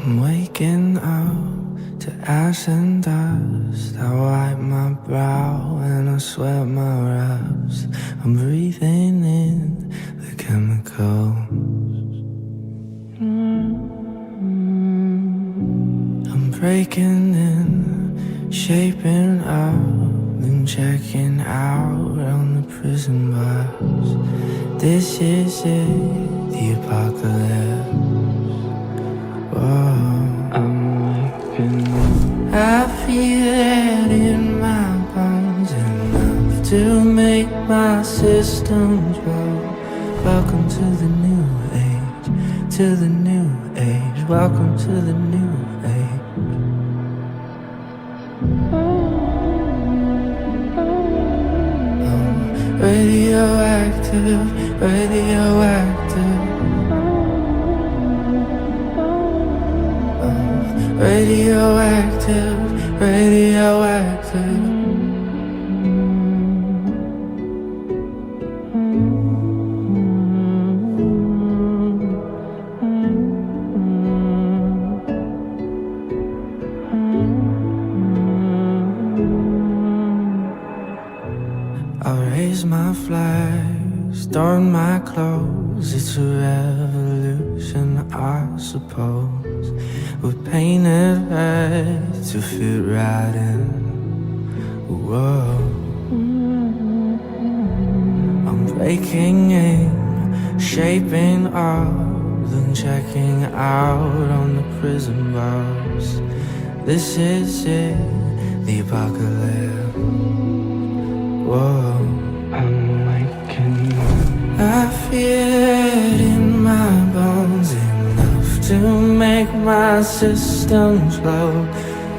I'm waking up to ash and dust. I wipe my brow and I sweat my raps. I'm breathing in the chemicals. I'm breaking in, shaping up, then checking out on the prison bus. This is it, the apocalypse. I feel it in my bones, enough to make my systems roll. Welcome to the new age, to the new age. Welcome to the new age. Radioactive, radioactive. Radioactive, radioactive. I'll raise my flags, don my clothes. It's a revolution, I suppose. We're painted red to fit right in. Whoa. I'm breaking in, shaping up, then checking out on the prison bus. This is it, the apocalypse. Whoa. I'm waking up. I feel it in my bones, enough to make my systems blow.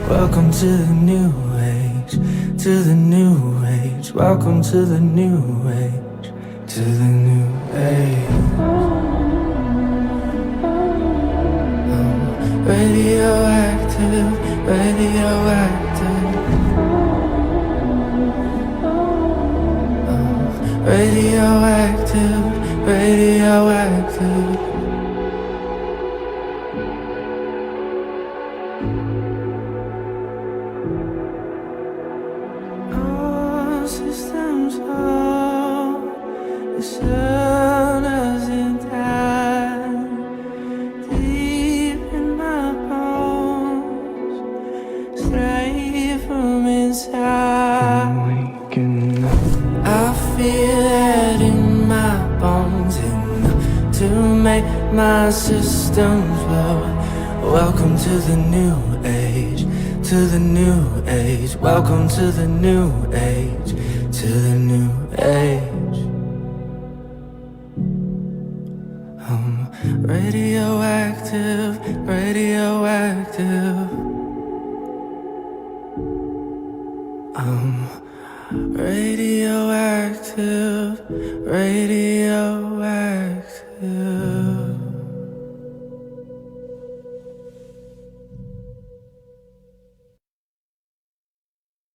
Welcome to the new age, to the new age. Welcome to the new age, to the new age. Radioactive, radioactive. Radioactive, radioactive. All systems low, the sun doesn't die. Deep in my bones, straight from inside. I'm waking up. I feel it in my bones, enough to make my systems blow. Welcome to the new age, to the new age. Welcome to the new age, to the new age. Radioactive, radioactive. Radioactive, radioactive.